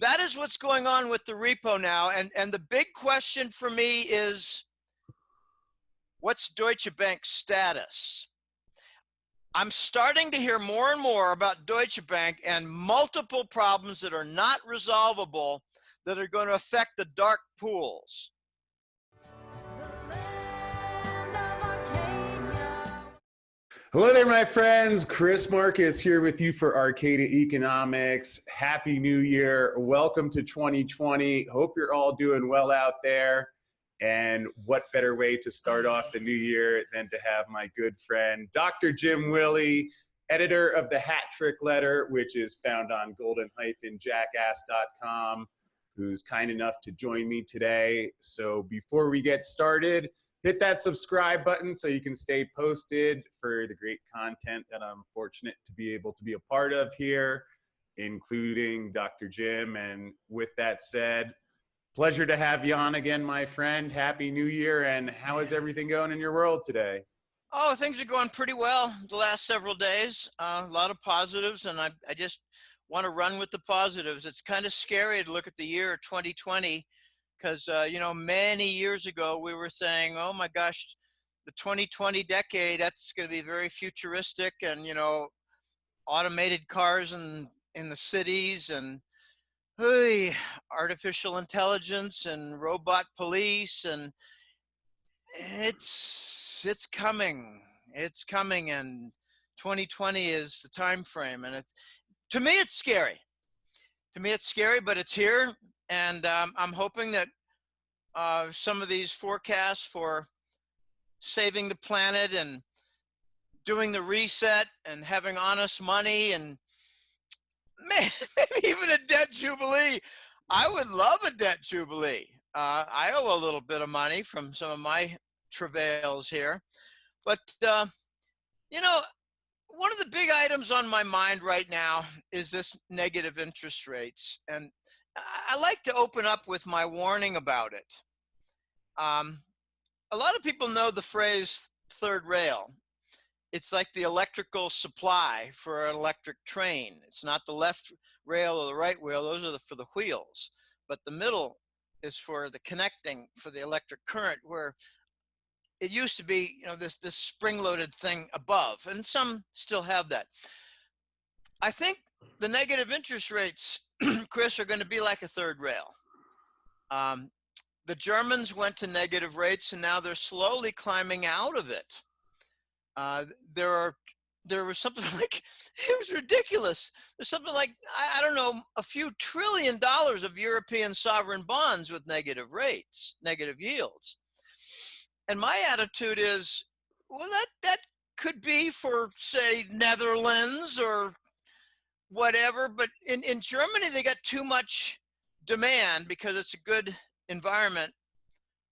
that is what's going on with the repo now. And the big question for me is, what's Deutsche Bank's status? I'm starting to hear more and more about Deutsche Bank and multiple problems that are not resolvable that are going to affect the dark pools. Hello there, my friends. Chris Marcus here with you for Arcata Economics. Happy New Year. Welcome to 2020. Hope you're all doing well out there. And what better way to start off the new year than to have my good friend, Dr. Jim Willie, editor of the Hat Trick Letter, which is found on golden-jackass.com, who's kind enough to join me today. So before we get started, hit that subscribe button so you can stay posted for the great content that I'm fortunate to be able to be a part of here, including Dr. Jim. And with that said, pleasure to have you on again, my friend. Happy New Year. And how is everything going in your world today? Oh, things are going pretty well the last several days. A lot of positives, and I just want to run with the positives. It's kind of scary to look at the year 2020 because, many years ago we were saying, oh my gosh, the 2020 decade, that's going to be very futuristic and, automated cars in the cities and artificial intelligence and robot police, and it's coming, and 2020 is the time frame. And to me it's scary, but it's here. And I'm hoping that some of these forecasts for saving the planet and doing the reset and having honest money and maybe even a debt jubilee. I would love a debt jubilee. I owe a little bit of money from some of my travails here. But, one of the big items on my mind right now is this negative interest rates. And I like to open up with my warning about it. A lot of people know the phrase third rail. It's like the electrical supply for an electric train. It's not the left rail or the right rail. Those are for the wheels. But the middle is for the connecting for the electric current, where it used to be, this spring-loaded thing above, and some still have that. I think the negative interest rates, Chris, are going to be like a third rail. The Germans went to negative rates, and now they're slowly climbing out of it. There was something like, it was ridiculous. There's something like, I don't know, a few $1 trillion of European sovereign bonds with negative rates, negative yields. And my attitude is, well, that could be for, say, Netherlands or whatever, but in Germany, they got too much demand because it's a good environment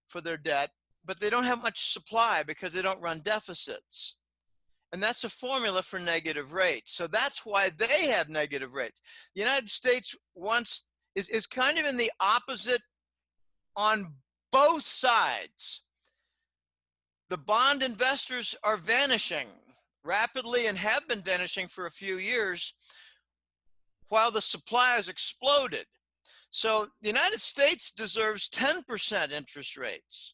for their debt, but they don't have much supply because they don't run deficits. And that's a formula for negative rates. So that's why they have negative rates. The United States is kind of in the opposite on both sides. The bond investors are vanishing rapidly and have been vanishing for a few years while the supply has exploded. So the United States deserves 10% interest rates.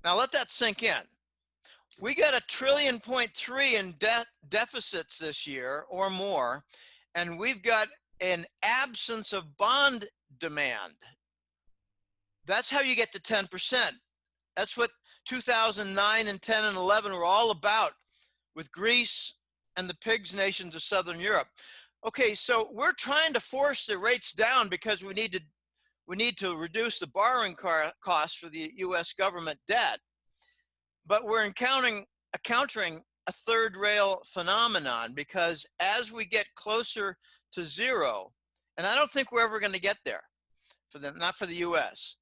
Now let that sink in. We got $1.3 trillion in deficits this year or more, and we've got an absence of bond demand. That's how you get to 10%. That's what 2009 and 10 and 11 were all about with Greece and the pigs nations of Southern Europe. Okay, so we're trying to force the rates down because we need to reduce the borrowing costs for the U.S. government debt. But we're encountering a third rail phenomenon, because as we get closer to zero, and I don't think we're ever going to get there, not for the U.S.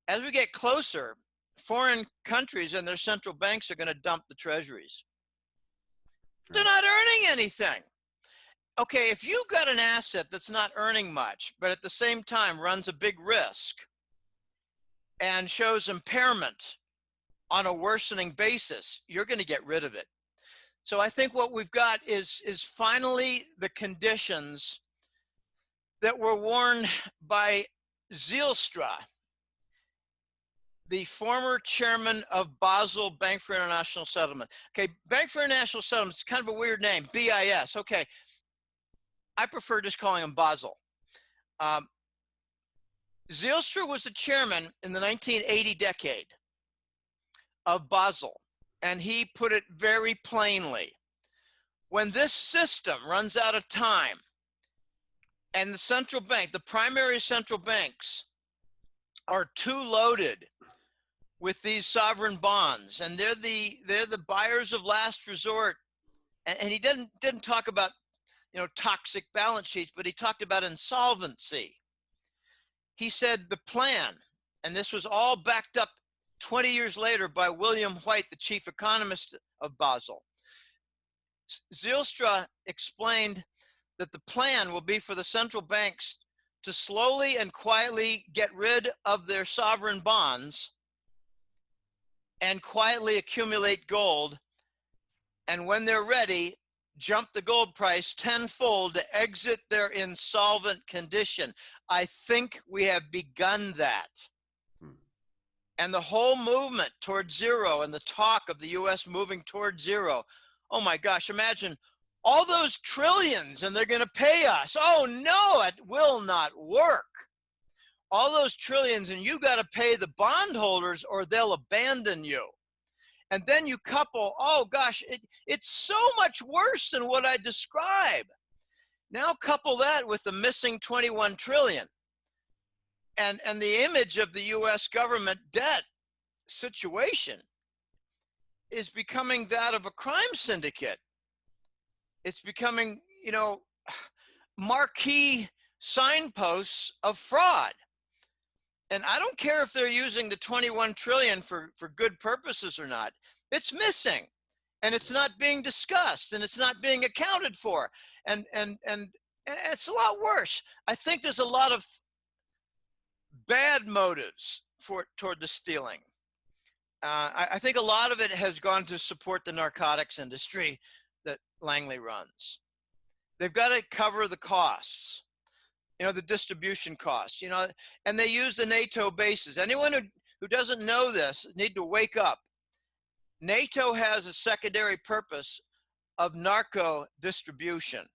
As we get closer, foreign countries and their central banks are going to dump the treasuries. They're not earning anything. Okay, if you've got an asset that's not earning much, but at the same time runs a big risk and shows impairment on a worsening basis, you're going to get rid of it. So I think what we've got is finally the conditions that were worn by Zylstra, the former chairman of Basel Bank for International Settlement. Okay, Bank for International Settlement is kind of a weird name, BIS. Okay, I prefer just calling him Basel. Zylstra was the chairman in the 1980 decade of Basel, and he put it very plainly. When this system runs out of time and the central bank, the primary central banks, are too loaded with these sovereign bonds, and they're the buyers of last resort, and he didn't talk about, you know, toxic balance sheets, but he talked about insolvency. He said the plan, and this was all backed up 20 years later by William White, the chief economist of Basel. Zylstra explained that the plan will be for the central banks to slowly and quietly get rid of their sovereign bonds and quietly accumulate gold. And when they're ready, jump the gold price tenfold to exit their insolvent condition. I think we have begun that. And the whole movement towards zero and the talk of the US moving towards zero. Oh my gosh, imagine all those trillions and they're going to pay us. Oh no, it will not work. All those trillions and you got to pay the bondholders or they'll abandon you. And then you couple, oh gosh, it's so much worse than what I describe. Now couple that with the missing 21 trillion and the image of the US government debt situation is becoming that of a crime syndicate. It's becoming, you know, marquee signposts of fraud. And I don't care if they're using the 21 trillion for good purposes or not. It's missing and it's not being discussed and it's not being accounted for. And it's a lot worse. I think there's a lot of bad motives toward the stealing. I think a lot of it has gone to support the narcotics industry that Langley runs. They've got to cover the costs, you know, the distribution costs, you know, and they use the NATO bases. Anyone who doesn't know this need to wake up. NATO has a secondary purpose of narco distribution.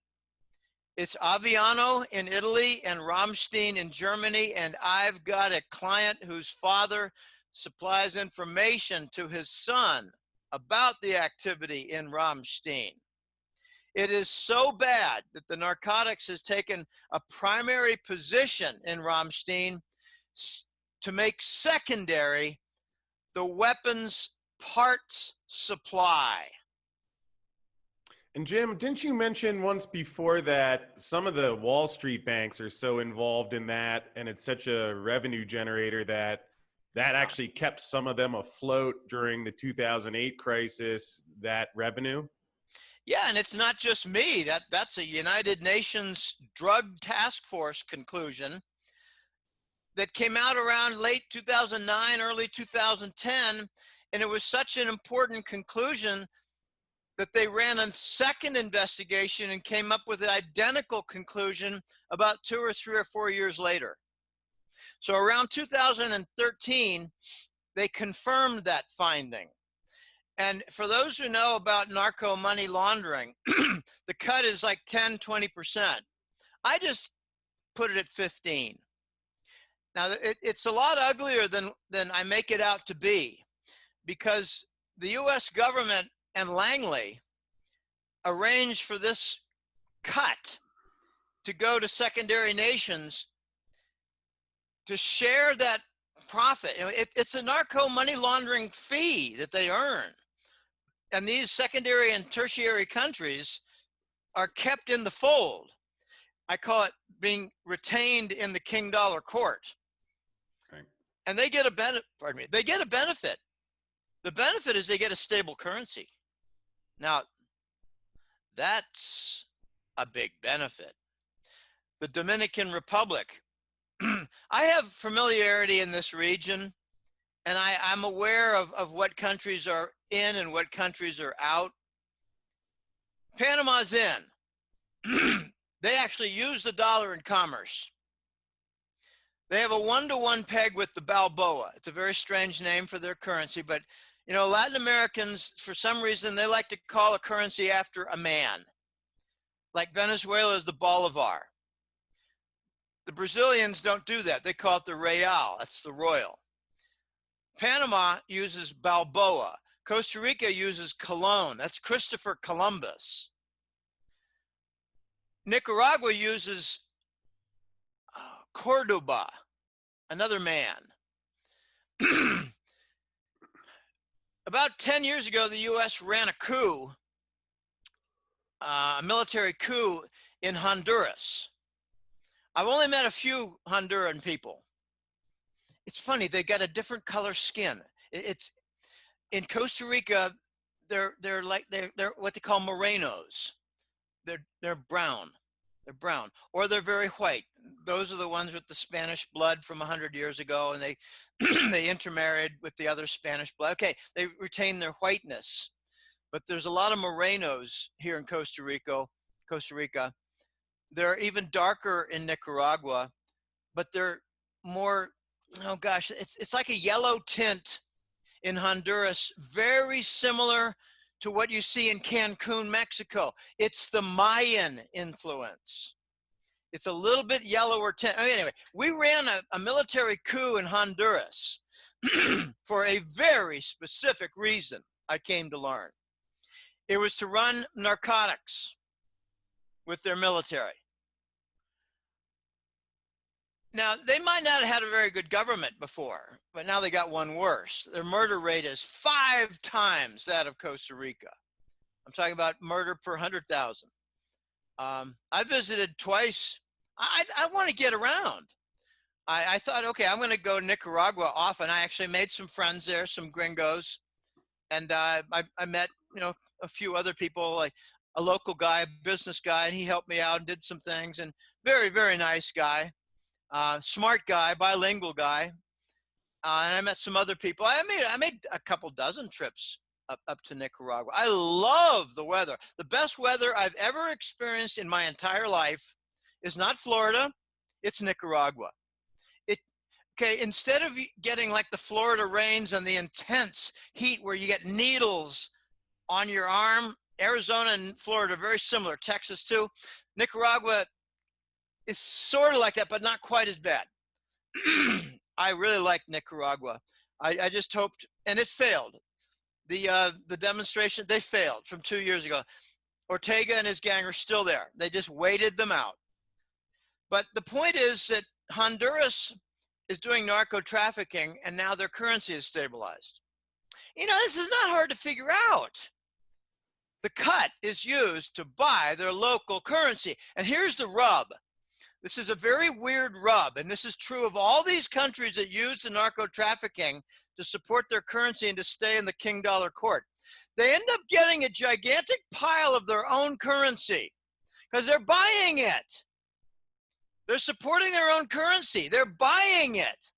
It's Aviano in Italy and Ramstein in Germany, and I've got a client whose father supplies information to his son about the activity in Ramstein. It is so bad that the narcotics has taken a primary position in Ramstein to make secondary the weapons parts supply. And Jim, didn't you mention once before that some of the Wall Street banks are so involved in that and it's such a revenue generator that actually kept some of them afloat during the 2008 crisis, that revenue? Yeah, and it's not just me. That's a United Nations Drug Task Force conclusion that came out around late 2009, early 2010, and it was such an important conclusion that they ran a second investigation and came up with an identical conclusion about 2 or 3 or 4 years later. So around 2013, they confirmed that finding. And for those who know about narco money laundering, the cut is like 10, 20%. I just put it at 15. Now, it's a lot uglier than I make it out to be, because the US government and Langley arranged for this cut to go to secondary nations to share that profit. You know, it's a narco money laundering fee that they earn. And these secondary and tertiary countries are kept in the fold. I call it being retained in the King Dollar Court. Right. And they get a benefit, pardon me, they get a benefit. The benefit is they get a stable currency. Now, that's a big benefit. The Dominican Republic, I have familiarity in this region, and I'm aware of what countries are in and what countries are out. Panama's in. They actually use the dollar in commerce. They have a 1-to-1 peg with the Balboa. It's a very strange name for their currency, but you know, Latin Americans, for some reason, they like to call a currency after a man. Like Venezuela is the Bolivar. The Brazilians don't do that. They call it the Real. That's the royal. Panama uses Balboa. Costa Rica uses Colon. That's Christopher Columbus. Nicaragua uses Cordoba, another man. About 10 years ago, the US ran a coup, a military coup in Honduras. I've only met a few Honduran people. It's funny, they got a different color skin. It's in Costa Rica, they're what they call morenos. They're brown. They're brown, or they're very white. Those are the ones with the Spanish blood from 100 years ago, and they they intermarried with the other Spanish blood. Okay, they retain their whiteness, but there's a lot of morenos here in Costa Rica. They're even darker in Nicaragua, but they're more, oh gosh, it's like a yellow tint in Honduras, very similar to what you see in Cancun, Mexico. It's the Mayan influence. It's a little bit yellower tint. Anyway, we ran a military coup in Honduras for a very specific reason, I came to learn. It was to run narcotics with their military. Now, they might not have had a very good government before, but now they got one worse. Their murder rate is 5 times that of Costa Rica. I'm talking about murder per 100,000. I visited twice. I want to get around. I thought, okay, I'm going to go to Nicaragua often. I actually made some friends there, some gringos. And I met, you know, a few other people, like a local guy, a business guy, and he helped me out and did some things. And very, very nice guy. Smart guy, bilingual guy, and I met some other people. I made a couple dozen trips up to Nicaragua. I love the weather. The best weather I've ever experienced in my entire life is not Florida, it's Nicaragua. Okay, instead of getting like the Florida rains and the intense heat where you get needles on your arm, Arizona and Florida, very similar, Texas too. Nicaragua, it's sort of like that, but not quite as bad. I really like Nicaragua. I just hoped, and it failed. The demonstration, they failed from 2 years ago. Ortega and his gang are still there. They just waited them out. But the point is that Honduras is doing narco trafficking, and now their currency is stabilized. You know, this is not hard to figure out. The cut is used to buy their local currency. And here's the rub. This is a very weird rub, and this is true of all these countries that use the narco trafficking to support their currency and to stay in the king dollar court. They end up getting a gigantic pile of their own currency because they're buying it. They're supporting their own currency. They're buying it.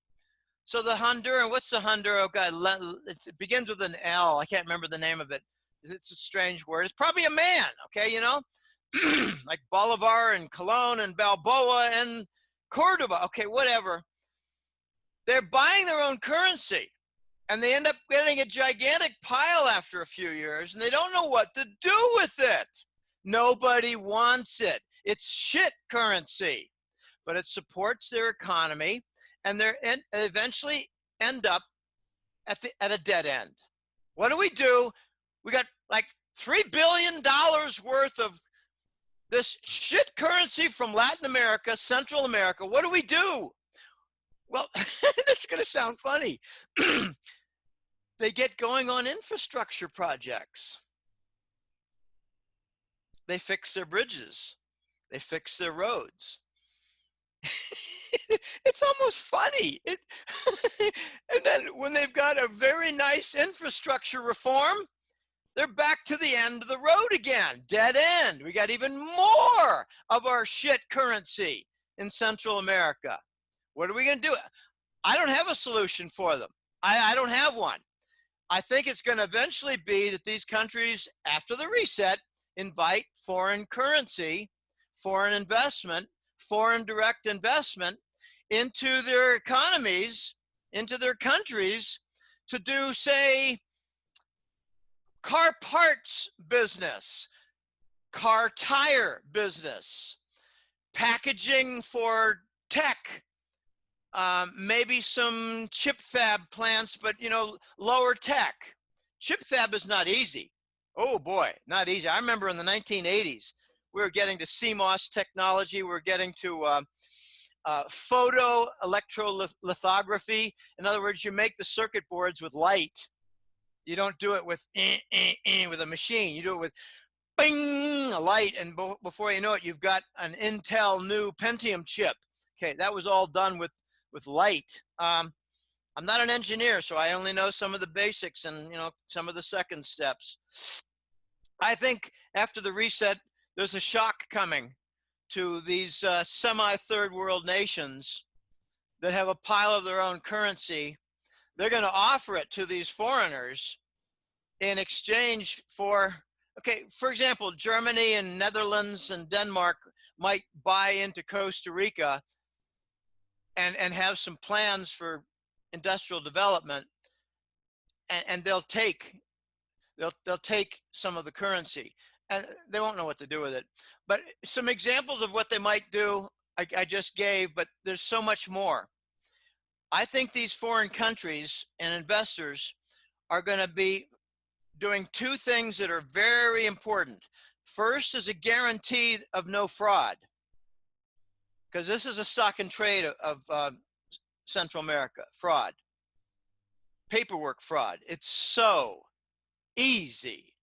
So the Honduran, what's the Honduran guy? It begins with an L. I can't remember the name of it. It's a strange word. It's probably a man, okay, you know? Like Bolivar and Colon and Balboa and Cordoba. Okay, whatever. They're buying their own currency, and they end up getting a gigantic pile after a few years, and they don't know what to do with it. Nobody wants it. It's shit currency, but it supports their economy, and they eventually end up at a dead end. What do? We got like $3 billion worth of this shit currency from Latin America, Central America. What do? Well, this is going to sound funny. They get going on infrastructure projects. They fix their bridges. They fix their roads. It's almost funny. And then when they've got a very nice infrastructure reform, they're back to the end of the road again, dead end. We got even more of our shit currency in Central America. What are we going to do? I don't have a solution for them. I don't have one. I think it's going to eventually be that these countries, after the reset, invite foreign currency foreign investment, foreign direct investment into their economies, into their countries to do, say, car parts business, car tire business, packaging for tech, maybe some chip fab plants, but lower tech. Chip fab is not easy. Oh boy, not easy. I remember in the 1980s, we were getting to CMOS technology. We were getting to photo electrolithography. In other words, you make the circuit boards with light. You don't do it with with a machine. You do it with bing, a light, and before you know it, you've got an Intel new Pentium chip. Okay, that was all done with light. I'm not an engineer, so I only know some of the basics and some of the second steps. I think after the reset, there's a shock coming to these semi-third world nations that have a pile of their own currency. They're going to offer it to these foreigners in exchange for, okay, for example, Germany and Netherlands and Denmark might buy into Costa Rica and have some plans for industrial development, and they'll take some of the currency, and they won't know what to do with it. But some examples of what they might do, I just gave, but there's so much more. I think these foreign countries and investors are going to be doing two things that are very important. First is a guarantee of no fraud, because this is a stock and trade of Central America. Fraud, paperwork fraud. It's so easy.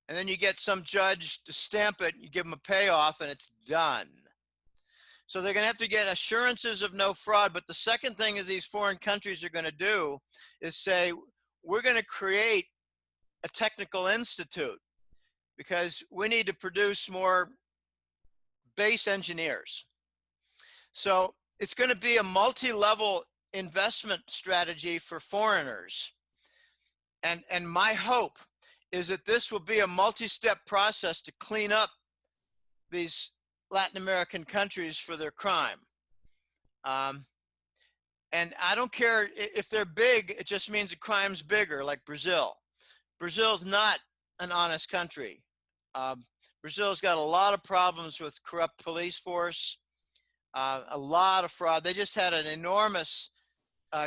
And then you get some judge to stamp it, you give them a payoff, and it's done. So they're going to have to get assurances of no fraud. But the second thing is these foreign countries are going to do is say, we're going to create a technical institute because we need to produce more base engineers. So it's going to be a multi-level investment strategy for foreigners. And my hope is that this will be a multi-step process to clean up these Latin American countries for their crime. And I don't care if they're big, it just means the crime's bigger, like Brazil. Brazil's not an honest country. Brazil's got a lot of problems with corrupt police force, a lot of fraud. They just had an enormous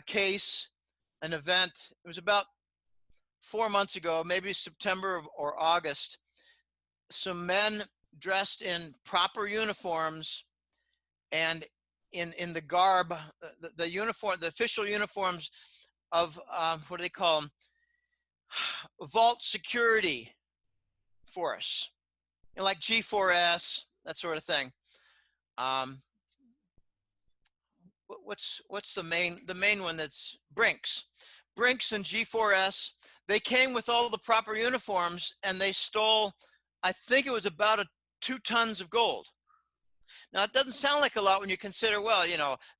case, an event. It was about 4 months ago, maybe September or August. Some men dressed in proper uniforms and in the garb, the uniform, the official uniforms of what do they call them? Vault security force, like G4S, that sort of thing. What's the main one? That's Brinks and G4S. They came with all the proper uniforms and they stole, I think it was about 2 tons of gold. Now, it doesn't sound like a lot when you consider, well,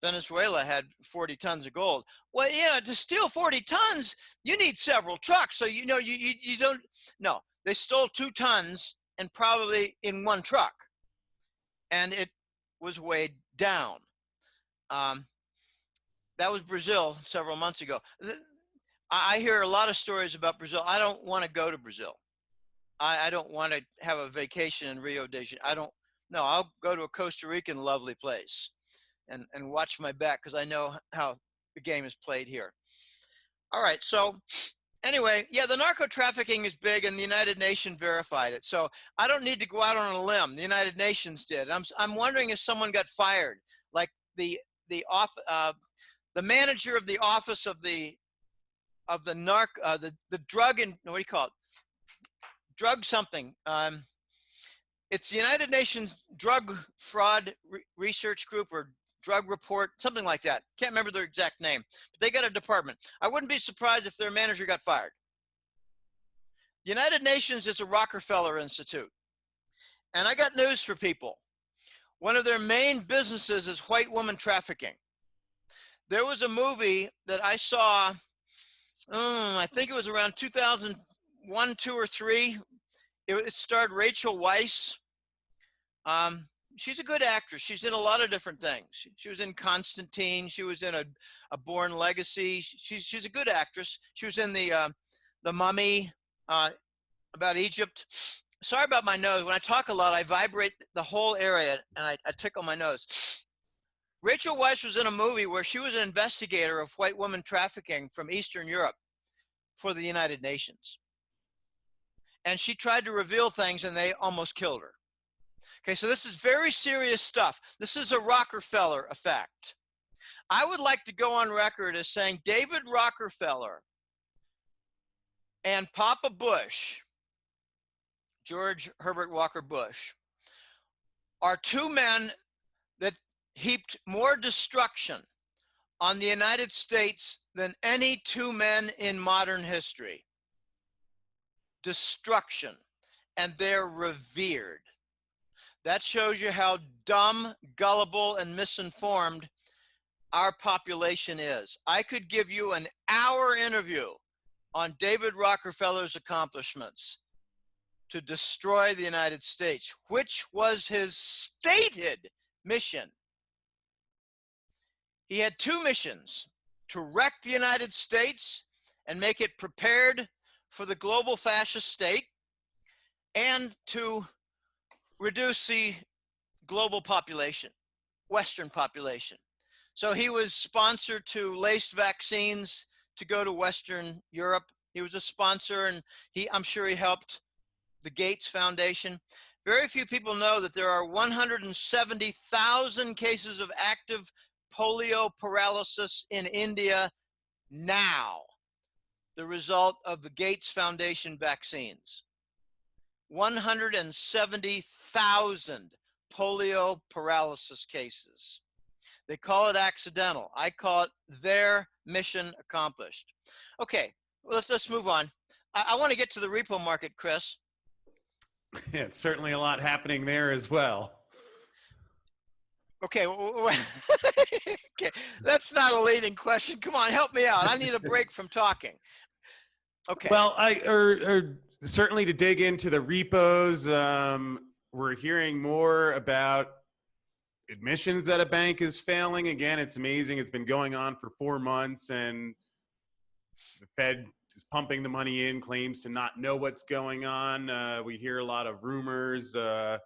Venezuela had 40 tons of gold. Well, to steal 40 tons, you need several trucks. So, you don't, no, they stole 2 tons and probably in one truck. And it was weighed down. That was Brazil several months ago. I hear a lot of stories about Brazil. I don't want to go to Brazil. I don't want to have a vacation in Rio de Janeiro. No, I'll go to a Costa Rican lovely place and watch my back because I know how the game is played here. All right, so anyway, yeah, the narco trafficking is big and the United Nations verified it. So I don't need to go out on a limb. The United Nations did. I'm wondering if someone got fired, like the manager of the office of the drug and what do you call it? Drug something. It's the United Nations Drug Fraud Research Group or Drug Report, something like that. Can't remember their exact name, but they got a department. I wouldn't be surprised if their manager got fired. The United Nations is a Rockefeller Institute. And I got news for people. One of their main businesses is white woman trafficking. There was a movie that I saw, I think it was around 2001, 2, or 3. It starred Rachel Weisz. She's a good actress. She's in a lot of different things. She was in Constantine. She was in a Born Legacy. She's a good actress. She was in the Mummy, about Egypt. Sorry about my nose. When I talk a lot, I vibrate the whole area and I tickle my nose. Rachel Weisz was in a movie where she was an investigator of white woman trafficking from Eastern Europe for the United Nations. And she tried to reveal things and they almost killed her. Okay, so this is very serious stuff. This is a Rockefeller effect. I would like to go on record as saying David Rockefeller and Papa Bush, George Herbert Walker Bush, are two men that heaped more destruction on the United States than any two men in modern history. Destruction. And they're revered. That shows you how dumb, gullible, and misinformed our population is. I could give you an hour interview on David Rockefeller's accomplishments to destroy the United States, which was his stated mission. He had two missions: to wreck the United States and make it prepared for the global fascist state, and to reduce the global population, Western population. So he was sponsored to laced vaccines to go to Western Europe. He was a sponsor, and I'm sure he helped the Gates Foundation. Very few people know that there are 170,000 cases of active polio paralysis in India now, the result of the Gates Foundation vaccines. 170,000 polio paralysis cases. They call it accidental. I call it their mission accomplished. Okay, well, let's move on. I want to get to the repo market, Chris. Yeah, it's certainly a lot happening there as well. Okay, okay, that's not a leading question. Come on, help me out. I need a break from talking. Okay. Well, certainly to dig into the repos, we're hearing more about admissions that a bank is failing. Again, it's amazing. It's been going on for 4 months, and the Fed is pumping the money in, claims to not know what's going on. We hear a lot of rumors, and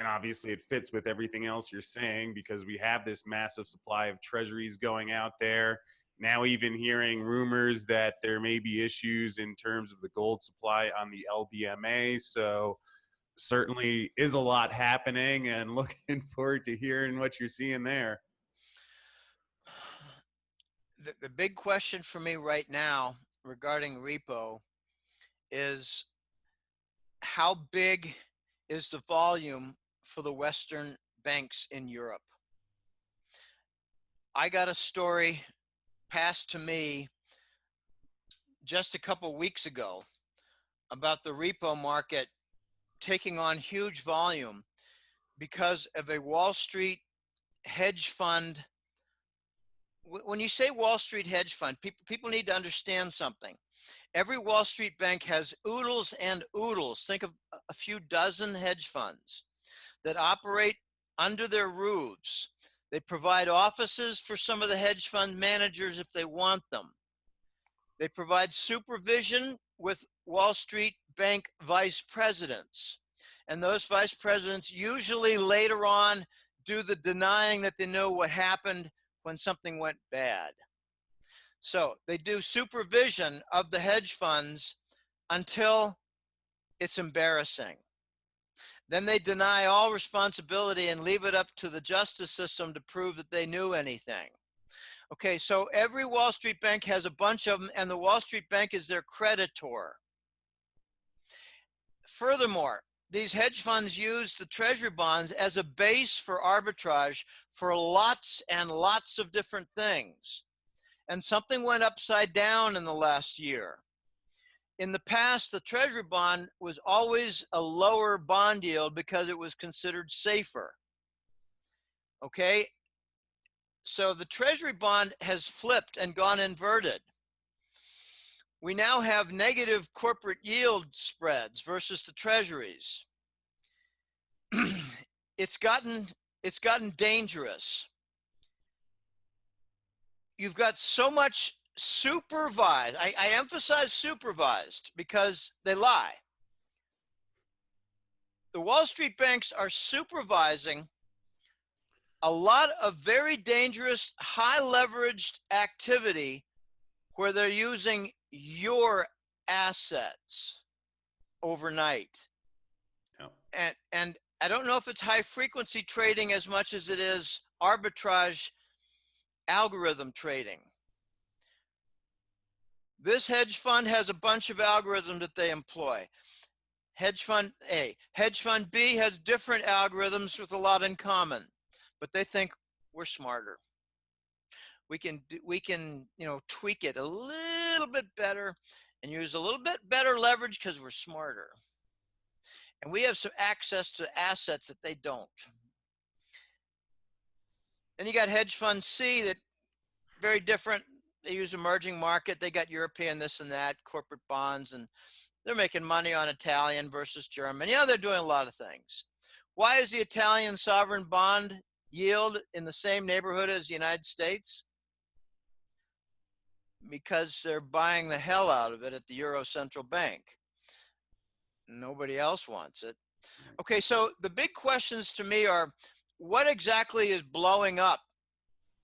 obviously it fits with everything else you're saying, because we have this massive supply of treasuries going out there. Now even hearing rumors that there may be issues in terms of the gold supply on the LBMA. So certainly is a lot happening, and looking forward to hearing what you're seeing there. The big question for me right now regarding repo is, how big is the volume for the Western banks in Europe? I got a story passed to me just a couple weeks ago about the repo market taking on huge volume because of a Wall Street hedge fund. When you say Wall Street hedge fund, people need to understand something. Every Wall Street bank has oodles and oodles. Think of a few dozen hedge funds that operate under their roofs. They provide offices for some of the hedge fund managers if they want them. They provide supervision with Wall Street bank vice presidents. And those vice presidents usually later on do the denying that they know what happened when something went bad. So they do supervision of the hedge funds until it's embarrassing. Then they deny all responsibility and leave it up to the justice system to prove that they knew anything. Okay, so every Wall Street bank has a bunch of them, and the Wall Street bank is their creditor. Furthermore, these hedge funds use the treasury bonds as a base for arbitrage for lots and lots of different things. And something went upside down in the last year. In the past, the treasury bond was always a lower bond yield because it was considered safer. Okay, so the treasury bond has flipped and gone inverted. We now have negative corporate yield spreads versus the treasuries. it's gotten dangerous. You've got so much supervised. I emphasize supervised because they lie. The Wall Street banks are supervising a lot of very dangerous, high leveraged activity where they're using your assets overnight. Yeah. And I don't know if it's high frequency trading as much as it is arbitrage algorithm trading. This hedge fund has a bunch of algorithms that they employ. Hedge fund A. Hedge fund B has different algorithms with a lot in common, but they think we're smarter. We can tweak it a little bit better and use a little bit better leverage because we're smarter. And we have some access to assets that they don't. Then you got hedge fund C, that very different. They use emerging market. They got European this and that, corporate bonds, and they're making money on Italian versus German. They're doing a lot of things. Why is the Italian sovereign bond yield in the same neighborhood as the United States? Because they're buying the hell out of it at the Euro Central Bank. Nobody else wants it. Okay, so the big questions to me are, what exactly is blowing up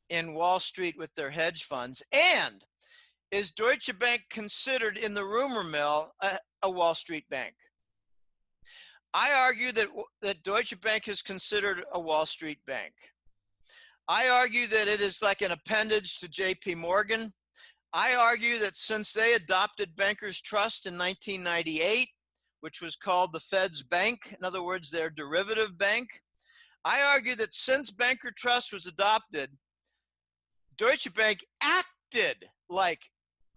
in Wall Street with their hedge funds? And is Deutsche Bank considered in the rumor mill a Wall Street bank? I argue that Deutsche Bank is considered a Wall Street bank. I argue that it is like an appendage to JP Morgan. I argue that since they adopted Bankers Trust in 1998, which was called the Fed's bank, in other words, their derivative bank, I argue that since Banker Trust was adopted, Deutsche Bank acted like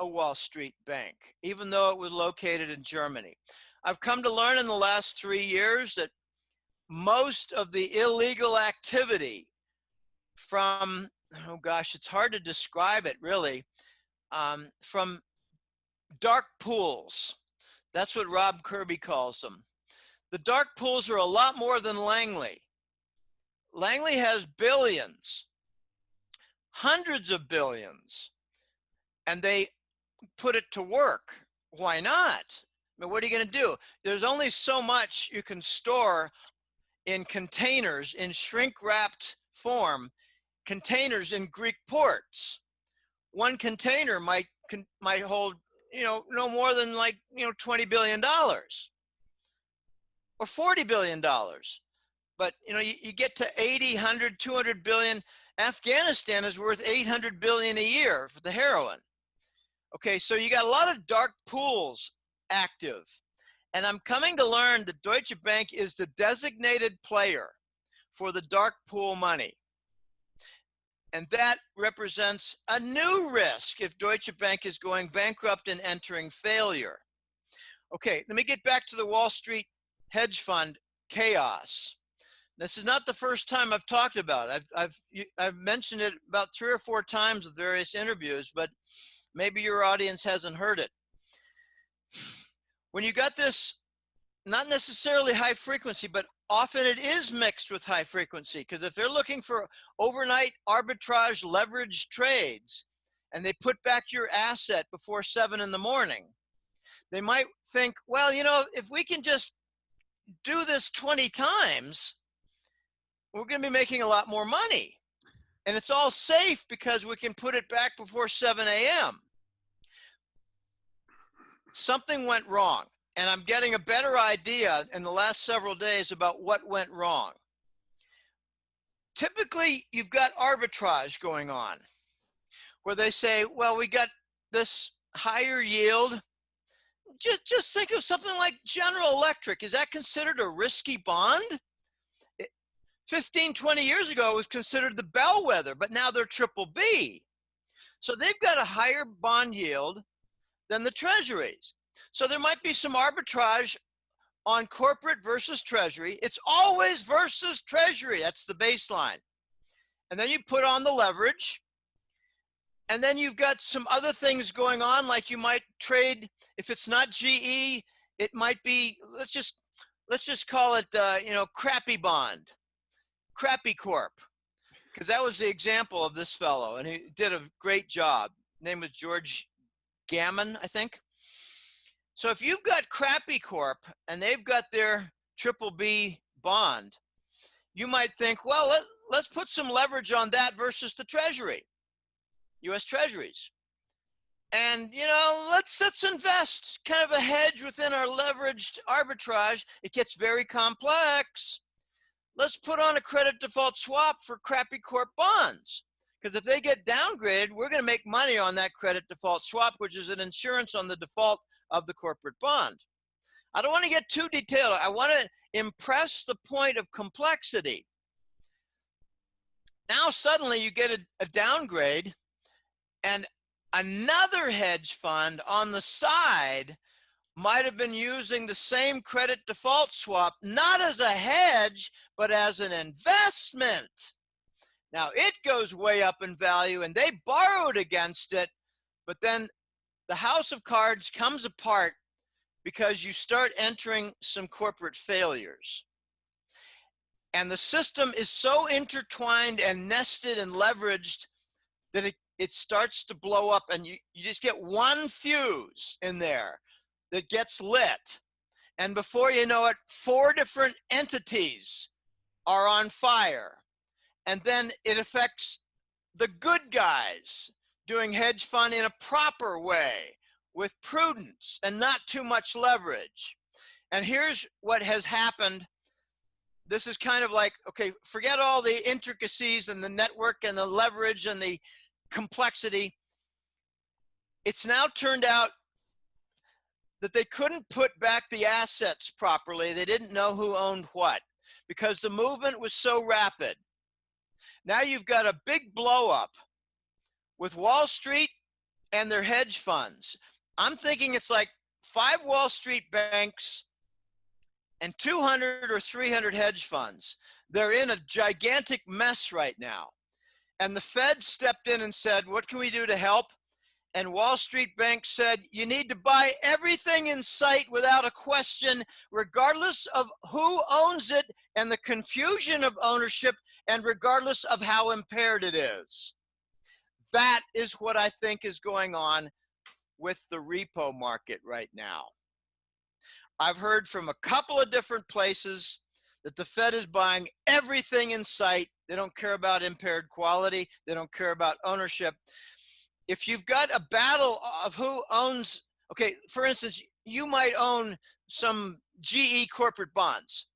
a Wall Street bank, even though it was located in Germany. I've come to learn in the last 3 years that most of the illegal activity from, oh gosh, it's hard to describe it really, from dark pools. That's what Rob Kirby calls them. The dark pools are a lot more than Langley. Langley has billions, hundreds of billions, and they put it to work. Why not? I mean, what are you going to do? There's only so much you can store in containers, in shrink-wrapped form, containers in Greek ports. One container might hold, no more than like, $20 billion or $40 billion. But, you get to 80, 100, 200 billion. Afghanistan is worth 800 billion a year for the heroin. Okay, so you got a lot of dark pools active. And I'm coming to learn that Deutsche Bank is the designated player for the dark pool money. And that represents a new risk if Deutsche Bank is going bankrupt and entering failure. Okay, let me get back to the Wall Street hedge fund chaos. This is not the first time I've talked about it. I've mentioned it about 3 or 4 times with various interviews, but maybe your audience hasn't heard it. When you got this, not necessarily high frequency, but often it is mixed with high frequency, because if they're looking for overnight arbitrage leverage trades and they put back your asset before 7 in the morning, they might think, well, if we can just do this 20 times, we're going to be making a lot more money. And it's all safe because we can put it back before 7 a.m. Something went wrong. And I'm getting a better idea in the last several days about what went wrong. Typically, you've got arbitrage going on where they say, well, we got this higher yield. Just think of something like General Electric. Is that considered a risky bond? 15, 20 years ago, it was considered the bellwether, but now they're triple B. So they've got a higher bond yield than the treasuries. So there might be some arbitrage on corporate versus treasury. It's always versus treasury. That's the baseline. And then you put on the leverage. And then you've got some other things going on, like you might trade, if it's not GE, it might be, let's just call it, crappy bond. Crappy Corp, because that was the example of this fellow, and he did a great job. His name was George Gammon, I think. So if you've got Crappy Corp and they've got their triple B bond, you might think, well, let's put some leverage on that versus the Treasury, U.S. Treasuries. And, you know, let's invest kind of a hedge within our leveraged arbitrage. It gets very complex. Let's put on a credit default swap for Crappy Corp bonds. Because if they get downgraded, we're going to make money on that credit default swap, which is an insurance on the default of the corporate bond. I don't want to get too detailed. I want to impress the point of complexity. Now suddenly you get a downgrade, and another hedge fund on the side might have been using the same credit default swap, not as a hedge, but as an investment. Now it goes way up in value and they borrowed against it, but then the house of cards comes apart because you start entering some corporate failures. And the system is so intertwined and nested and leveraged that it starts to blow up, and you just get one fuse in there that gets lit. And before you know it, 4 different entities are on fire. And then it affects the good guys doing hedge fund in a proper way with prudence and not too much leverage. And here's what has happened. This is kind of like, okay, forget all the intricacies and the network and the leverage and the complexity. It's now turned out that they couldn't put back the assets properly. They didn't know who owned what because the movement was so rapid. Now you've got a big blow up with Wall Street and their hedge funds. I'm thinking it's like 5 Wall Street banks and 200 or 300 hedge funds. They're in a gigantic mess right now. And the Fed stepped in and said, what can we do to help? And Wall Street Bank said, you need to buy everything in sight without a question, regardless of who owns it and the confusion of ownership, and regardless of how impaired it is. That is what I think is going on with the repo market right now. I've heard from a couple of different places that the Fed is buying everything in sight. They don't care about impaired quality. They don't care about ownership. If you've got a battle of who owns, okay, for instance, you might own some GE corporate bonds,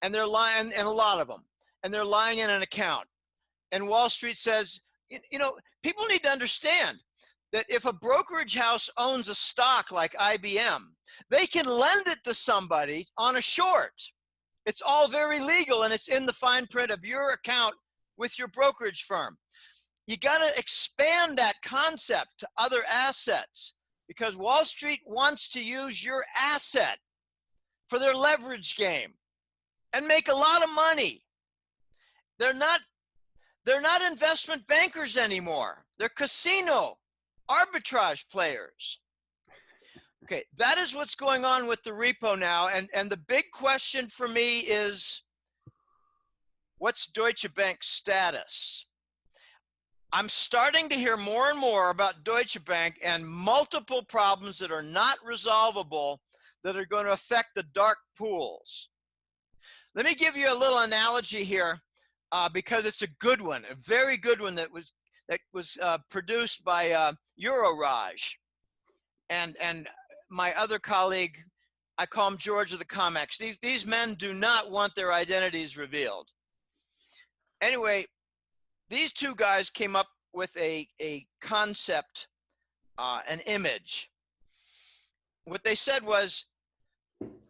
and they're lying, and a lot of them, and they're lying in an account. And Wall Street says, you know, people need to understand that if a brokerage house owns a stock like IBM, they can lend it to somebody on a short. It's all very legal, and it's in the fine print of your account with your brokerage firm. You got to expand that concept to other assets, because Wall Street wants to use your asset for their leverage game and make a lot of money. They're not investment bankers anymore. They're casino arbitrage players. Okay, that is what's going on with the repo now. And the big question for me is, what's Deutsche Bank's status? I'm starting to hear more and more about Deutsche Bank and multiple problems that are not resolvable that are going to affect the dark pools. Let me give you a little analogy here because it's a good one, a very good one that was produced by Euroraj. And my other colleague, I call him George of the Comex. These men do not want their identities revealed. Anyway, these two guys came up with a concept, an image. What they said was,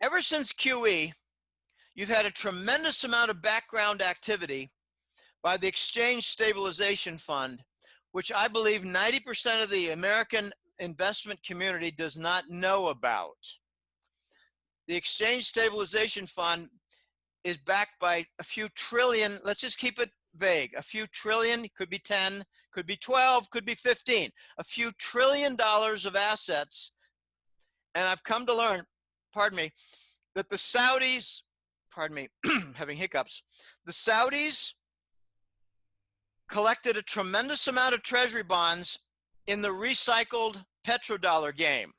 ever since QE, you've had a tremendous amount of background activity by the Exchange Stabilization Fund, which I believe 90% of the American investment community does not know about. The Exchange Stabilization Fund is backed by a few trillion, let's just keep it vague, a few trillion, could be 10, could be 12, could be 15, a few $1 trillion of assets. And I've come to learn, pardon me, that the Saudis pardon me, having hiccups. The Saudis collected a tremendous amount of treasury bonds in the recycled petrodollar game.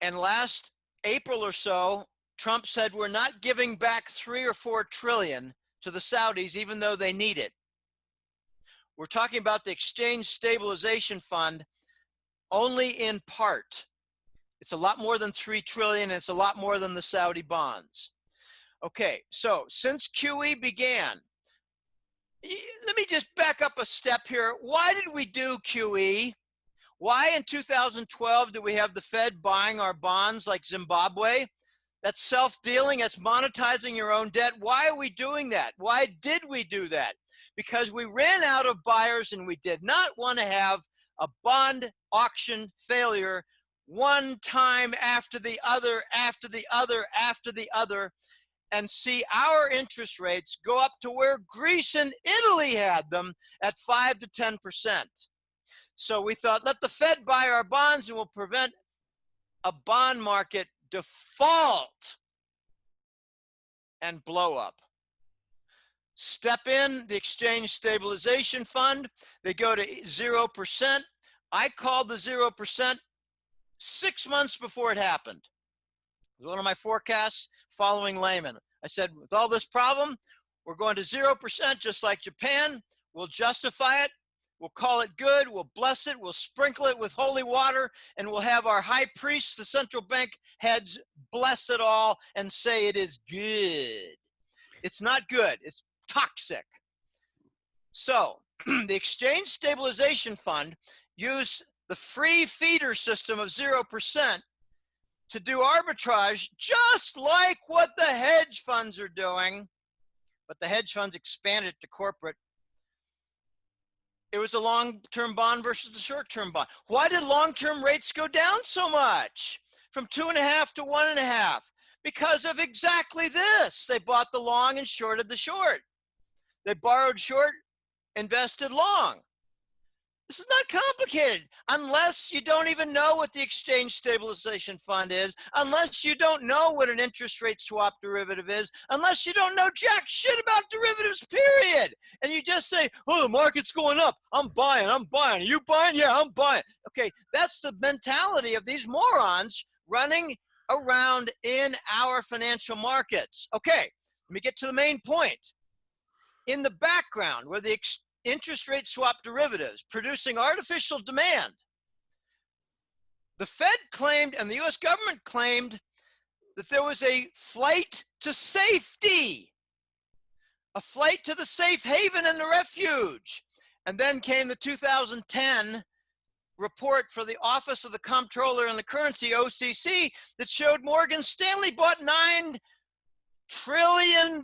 And last April or so, Trump said, we're not giving back 3 or 4 trillion to the Saudis, even though they need it. We're talking about the Exchange Stabilization Fund only in part. It's a lot more than 3 trillion. It's a lot more than the Saudi bonds. Okay, so since QE began, let me just back up a step here. Why did we do QE? Why in 2012 did we have the Fed buying our bonds like Zimbabwe? That's self-dealing, that's monetizing your own debt. Why are we doing that? Why did we do that? Because we ran out of buyers and we did not want to have a bond auction failure one time after the other, after the other, after the other, and see our interest rates go up to where Greece and Italy had them at 5 to 10%. So we thought, let the Fed buy our bonds and we'll prevent a bond market default and blow up. Step in the Exchange Stabilization Fund. They go to 0%. I called the 0% 6 months before it happened. It was one of my forecasts following Lehman. I said, with all this problem, we're going to 0% just like Japan. We'll justify it. We'll call it good. We'll bless it. We'll sprinkle it with holy water. And we'll have our high priests, the central bank heads, bless it all and say it is good. It's not good. It's toxic. So the Exchange Stabilization Fund used the free feeder system of 0% to do arbitrage, just like what the hedge funds are doing. But the hedge funds expanded to corporate. It was a long-term bond versus the short-term bond. Why did long-term rates go down so much? From 2.5 to 1.5? Because of exactly this. They bought the long and shorted the short. They borrowed short, invested long. This is not complicated unless you don't even know what the Exchange Stabilization Fund is, unless you don't know what an interest rate swap derivative is, unless you don't know jack shit about derivatives, period. And you just say, oh, the market's going up. I'm buying. Are you buying? Yeah, I'm buying. Okay, that's the mentality of these morons running around in our financial markets. Okay, let me get to the main point. In the background, where the interest rate swap derivatives producing artificial demand, the Fed claimed and the US government claimed that there was a flight to safety, a flight to the safe haven and the refuge. And then came the 2010 report for the Office of the Comptroller and the Currency, OCC, that showed Morgan Stanley bought $9 trillion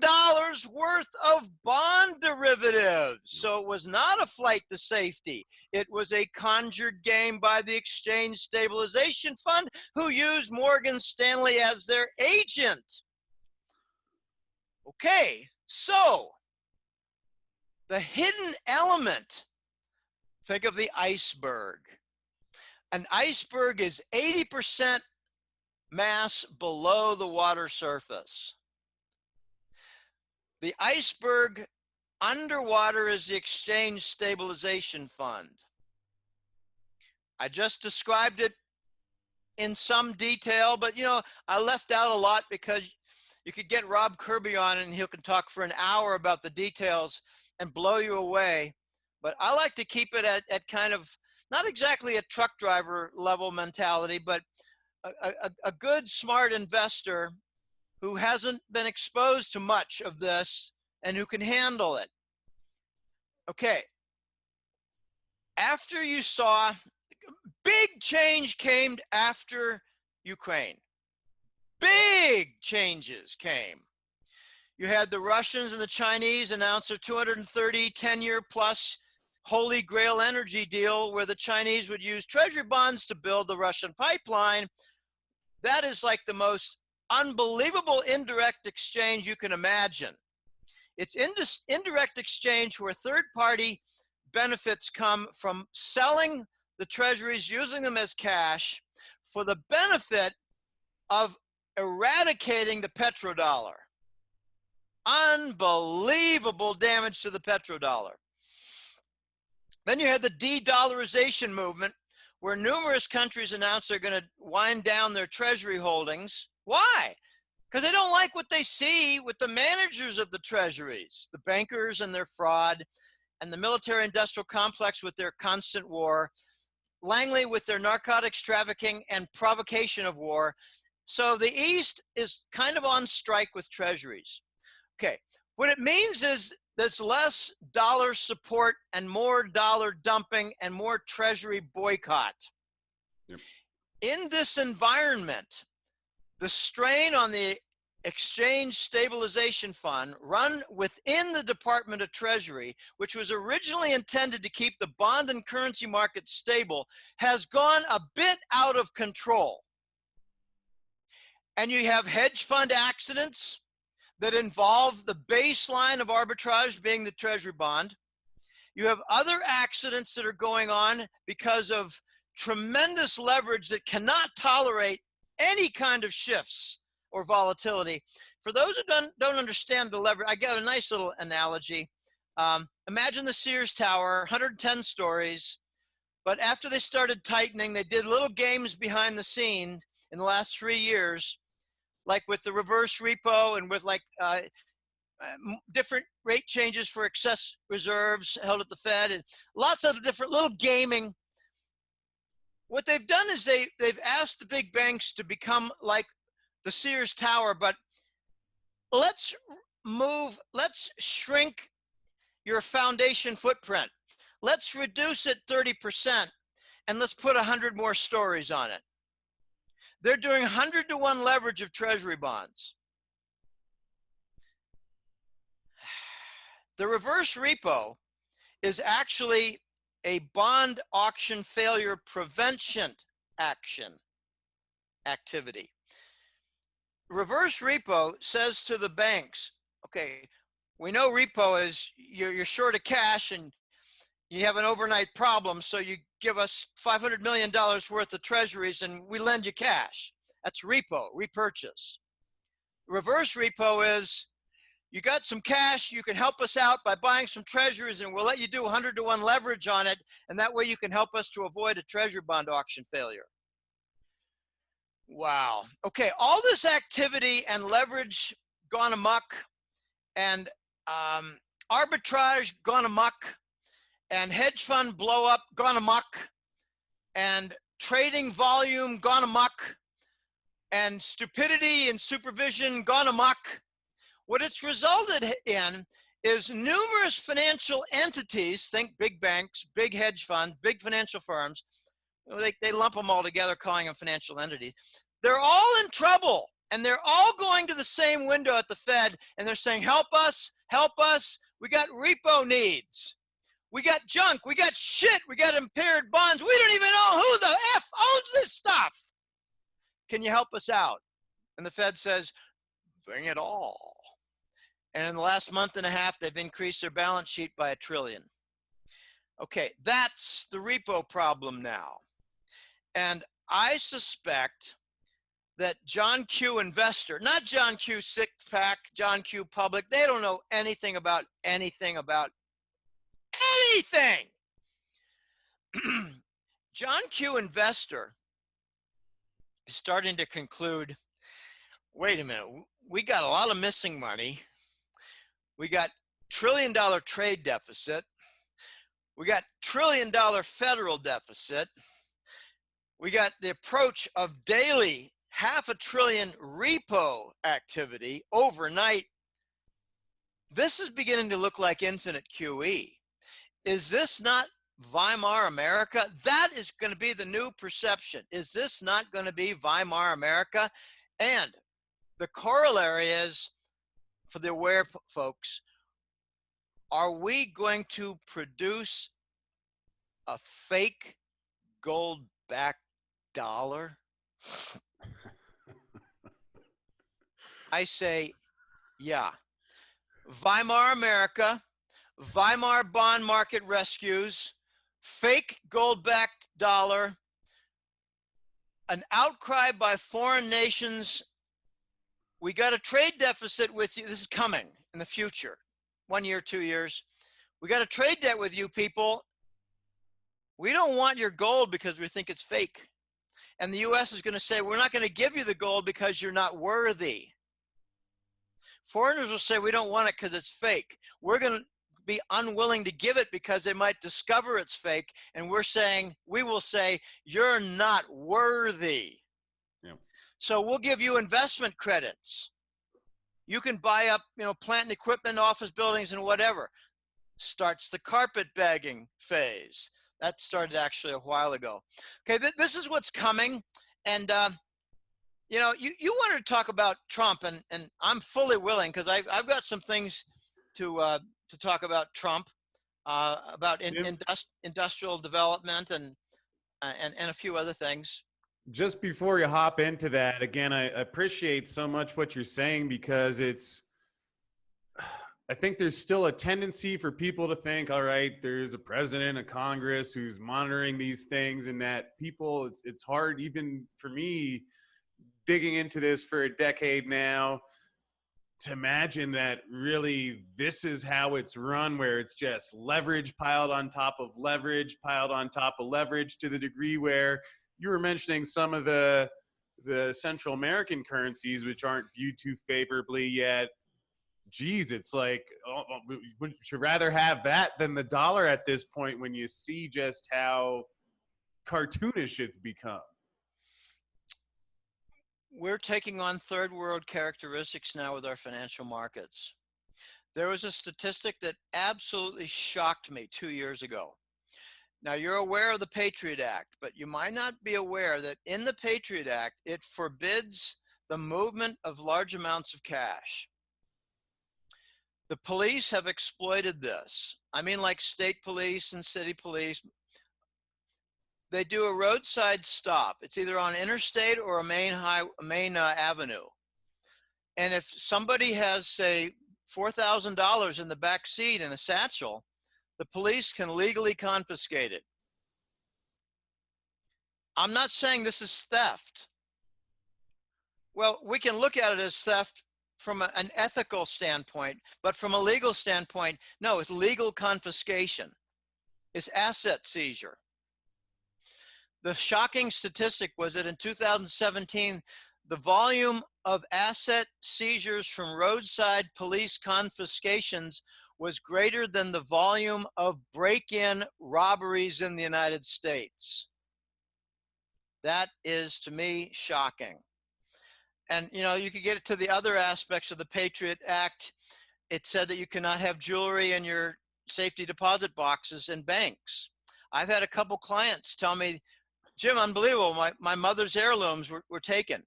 worth of bond derivatives. So it was not a flight to safety. It was a conjured game by the Exchange Stabilization Fund, who used Morgan Stanley as their agent. Okay, so the hidden element, think of the iceberg. An iceberg is 80% mass below the water surface. The iceberg underwater is the Exchange Stabilization Fund. I just described it in some detail, but you know, I left out a lot because you could get Rob Kirby on and he can talk for an hour about the details and blow you away. But I like to keep it at kind of, not exactly a truck driver level mentality, but a good, smart investor who hasn't been exposed to much of this and who can handle it. Okay, after you saw, big change came after Ukraine. Big changes came. You had the Russians and the Chinese announce a 230 10-year plus Holy Grail energy deal where the Chinese would use treasury bonds to build the Russian pipeline. That is like the most unbelievable indirect exchange you can imagine. It's indirect exchange where third-party benefits come from selling the treasuries, using them as cash for the benefit of eradicating the petrodollar. Unbelievable damage to the petrodollar. Then you had the de-dollarization movement, where numerous countries announced they're going to wind down their treasury holdings. Why? Because they don't like what they see with the managers of the treasuries, the bankers and their fraud, and the military industrial complex with their constant war, Langley with their narcotics trafficking and provocation of war. So the East is kind of on strike with treasuries. Okay, what it means is there's less dollar support and more dollar dumping and more treasury boycott. Yep. In this environment, the strain on the Exchange Stabilization Fund, run within the Department of Treasury, which was originally intended to keep the bond and currency market stable, has gone a bit out of control. And you have hedge fund accidents that involve the baseline of arbitrage being the treasury bond. You have other accidents that are going on because of tremendous leverage that cannot tolerate any kind of shifts or volatility. For those who don't understand the leverage, I got a nice little analogy. Imagine the Sears Tower, 110 stories, but after they started tightening, they did little games behind the scenes in the last 3 years, like with the reverse repo and with like different rate changes for excess reserves held at the Fed, and lots of different little gaming. What they've done is they've asked the big banks to become like the Sears Tower, but let's shrink your foundation footprint. Let's reduce it 30% and let's put 100 more stories on it. They're doing 100-to-1 leverage of treasury bonds. The reverse repo is actually a bond auction failure prevention activity. Reverse repo says to the banks, okay, we know repo is you're short of cash and you have an overnight problem, so you give us $500 million worth of treasuries and we lend you cash. That's repo, repurchase. Reverse repo is you got some cash, you can help us out by buying some treasuries and we'll let you do 100-to-1 leverage on it, and that way you can help us to avoid a treasury bond auction failure. Wow. Okay, all this activity and leverage gone amok, and arbitrage gone amok, and hedge fund blow up gone amok, and trading volume gone amok, and stupidity and supervision gone amok. What it's resulted in is numerous financial entities, think big banks, big hedge funds, big financial firms, they lump them all together calling them financial entities. They're all in trouble, and they're all going to the same window at the Fed, and they're saying, help us, we got repo needs. We got junk, we got shit, we got impaired bonds. We don't even know who the F owns this stuff. Can you help us out? And the Fed says, bring it all. And in the last month and a half, they've increased their balance sheet by $1 trillion. Okay, that's the repo problem now. And I suspect that John Q. Investor, not John Q. Sick Pack, John Q. Public, they don't know anything about anything. John Q. Investor is starting to conclude, wait a minute, we got a lot of missing money. We got $1 trillion trade deficit. We got $1 trillion federal deficit. We got the approach of daily $500 billion repo activity overnight. This is beginning to look like infinite QE. Is this not Weimar America? That is going to be the new perception. Is this not going to be Weimar America? And the corollary is, for the aware folks, are we going to produce a fake gold-backed dollar? I say, yeah. Weimar America, Weimar bond market rescues, fake gold-backed dollar, an outcry by foreign nations. We got a trade deficit with you. This is coming. in the future, 1 year, 2 years. We got to trade that with you people. We don't want your gold because we think it's fake. And the US is going to say, we're not going to give you the gold because you're not worthy. Foreigners will say, we don't want it because it's fake. We're going to be unwilling to give it because they might discover it's fake. And we will say, you're not worthy. Yeah. So we'll give you investment credits. You can buy up, plant and equipment, office buildings and whatever. Starts the carpetbagging phase. That started actually a while ago. Okay, this is what's coming. And, you wanted to talk about Trump, and I'm fully willing because I've got some things to talk about Trump, about industrial development and a few other things. Just before you hop into that, again, I appreciate so much what you're saying because I think there's still a tendency for people to think, all right, there's a president, a Congress who's monitoring these things, and that people, it's hard even for me digging into this for a decade now to imagine that really this is how it's run, where it's just leverage piled on top of leverage, piled on top of leverage, to the degree where you were mentioning some of the Central American currencies, which aren't viewed too favorably yet. Geez, it's like, would you rather have that than the dollar at this point when you see just how cartoonish it's become? We're taking on third world characteristics now with our financial markets. There was a statistic that absolutely shocked me 2 years ago. Now, you're aware of the Patriot Act, but you might not be aware that in the Patriot Act, it forbids the movement of large amounts of cash. The police have exploited this. I mean, like state police and city police. They do a roadside stop. It's either on interstate or a main avenue. And if somebody has, say, $4,000 in the back seat in a satchel, the police can legally confiscate it. I'm not saying this is theft. Well, we can look at it as theft from an ethical standpoint, but from a legal standpoint, no, it's legal confiscation. It's asset seizure. The shocking statistic was that in 2017, the volume of asset seizures from roadside police confiscations was greater than the volume of break-in robberies in the United States. That is, to me, shocking. And, you could get it to the other aspects of the Patriot Act. It said that you cannot have jewelry in your safety deposit boxes in banks. I've had a couple clients tell me, Jim, unbelievable, my mother's heirlooms were taken.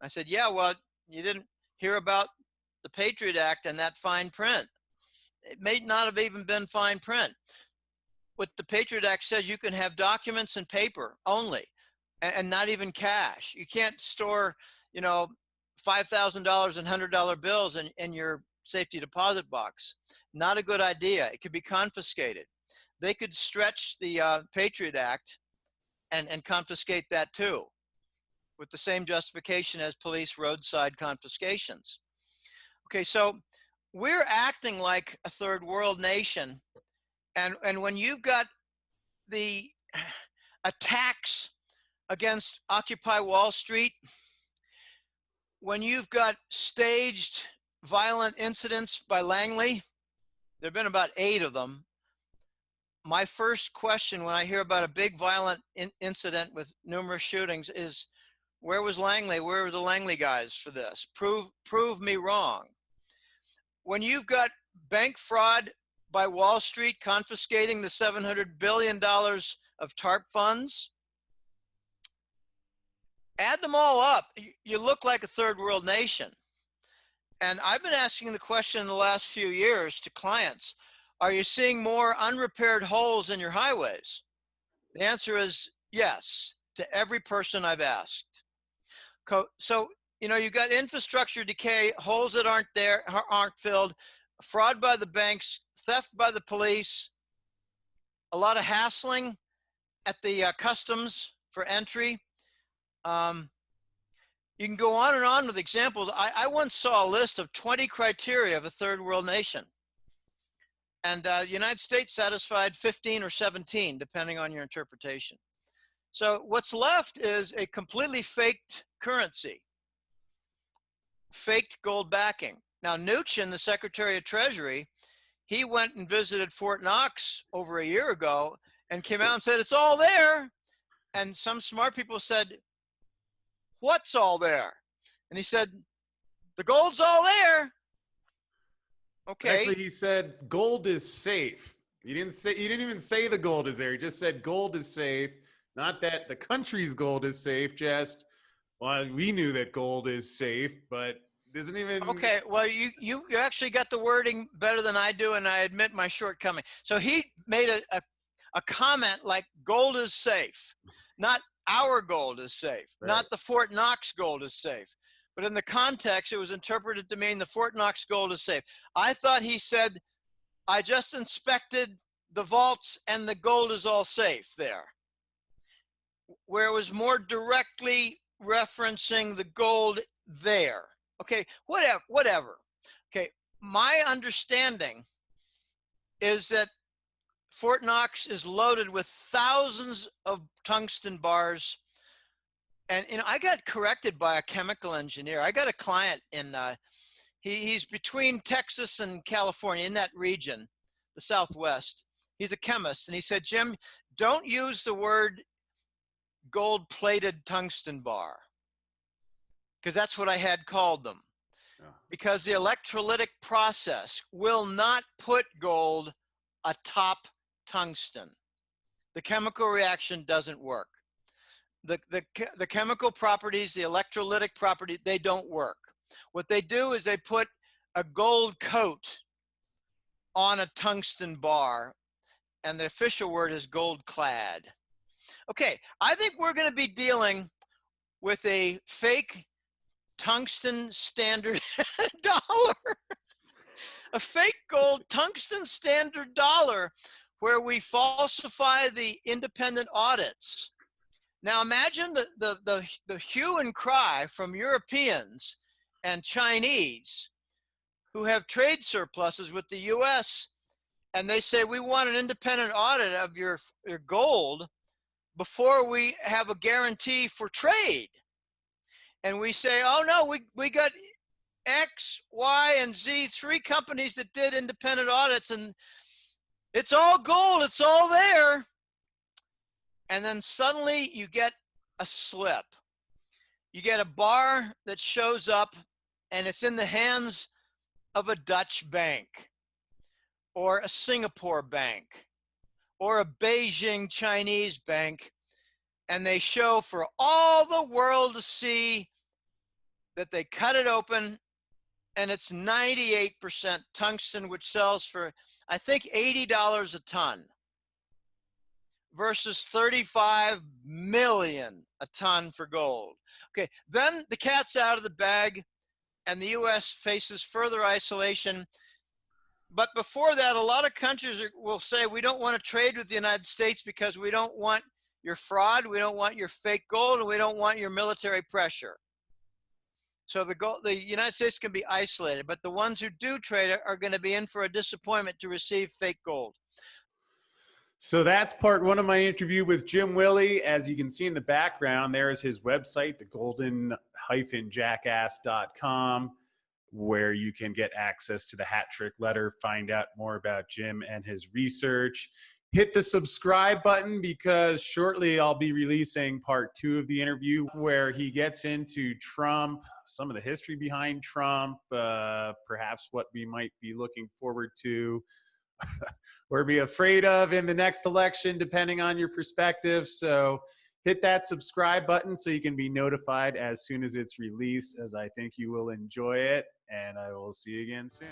I said, yeah, well, you didn't hear about the Patriot Act and that fine print. It may not have even been fine print. What the Patriot Act says, you can have documents and paper only, and not even cash. You can't store, $5,000 and $100 bills in your safety deposit box. Not a good idea. It could be confiscated. They could stretch the Patriot Act and confiscate that too, with the same justification as police roadside confiscations. Okay, so we're acting like a third world nation. And when you've got the attacks against Occupy Wall Street, when you've got staged violent incidents by Langley, there have been about 8 of them. My first question when I hear about a big violent incident with numerous shootings is, where was Langley? Where were the Langley guys for this? Prove me wrong. When you've got bank fraud by Wall Street confiscating the $700 billion of TARP funds, add them all up, you look like a third world nation. And I've been asking the question in the last few years to clients, are you seeing more unrepaired holes in your highways? The answer is yes, to every person I've asked. So, you've got infrastructure decay, holes that aren't filled, fraud by the banks, theft by the police, a lot of hassling at the customs for entry. You can go on and on with examples. I once saw a list of 20 criteria of a third world nation. And the United States satisfied 15 or 17, depending on your interpretation. So what's left is a completely faked currency, faked gold backing. Now, Mnuchin, the Secretary of Treasury, he went and visited Fort Knox over a year ago and came out and said, it's all there. And some smart people said, what's all there? And he said, the gold's all there. Okay. Actually, he said gold is safe. He didn't even say the gold is there. He just said gold is safe. Not that the country's gold is safe, just, well, we knew that gold is safe, but doesn't even. Okay, well, you actually got the wording better than I do, and I admit my shortcoming. So he made a comment like gold is safe, not our gold is safe, Right. not the Fort Knox gold is safe. But in the context, it was interpreted to mean the Fort Knox gold is safe. I thought he said, I just inspected the vaults and the gold is all safe there, where it was more directly referencing the gold there. Okay, whatever. Okay, my understanding is that Fort Knox is loaded with thousands of tungsten bars. And I got corrected by a chemical engineer. I got a client in, he's between Texas and California, in that region, the Southwest. He's a chemist. And he said, Jim, don't use the word gold-plated tungsten bar, because that's what I had called them. Yeah. Because the electrolytic process will not put gold atop tungsten. The chemical reaction doesn't work. The chemical properties, the electrolytic property, they don't work. What they do is they put a gold coat on a tungsten bar, and the official word is gold clad. Okay, I think we're going to be dealing with a fake tungsten standard dollar, a fake gold tungsten standard dollar where we falsify the independent audits. Now imagine the hue and cry from Europeans and Chinese who have trade surpluses with the US, and they say, we want an independent audit of your gold before we have a guarantee for trade. And we say, oh no, we got X, Y, and Z, 3 companies that did independent audits, and it's all gold, it's all there. And then suddenly you get a slip. You get a bar that shows up and it's in the hands of a Dutch bank or a Singapore bank or a Beijing Chinese bank, and they show for all the world to see that they cut it open and it's 98% tungsten, which sells for, I think, $80 a ton versus 35 million a ton for gold. Okay, then the cat's out of the bag and the US faces further isolation. But before that, a lot of countries will say, we don't want to trade with the United States because we don't want your fraud, we don't want your fake gold, and we don't want your military pressure. So the United States can be isolated, but the ones who do trade are going to be in for a disappointment to receive fake gold. So that's part 1 of my interview with Jim Willie. As you can see in the background, there is his website, thegolden-jackass.com, where you can get access to the hat trick letter, find out more about Jim and his research. Hit the subscribe button, because shortly I'll be releasing part 2 of the interview, where he gets into Trump, some of the history behind Trump, perhaps what we might be looking forward to or be afraid of in the next election, depending on your perspective. So hit that subscribe button so you can be notified as soon as it's released, as I think you will enjoy it. And I will see you again soon.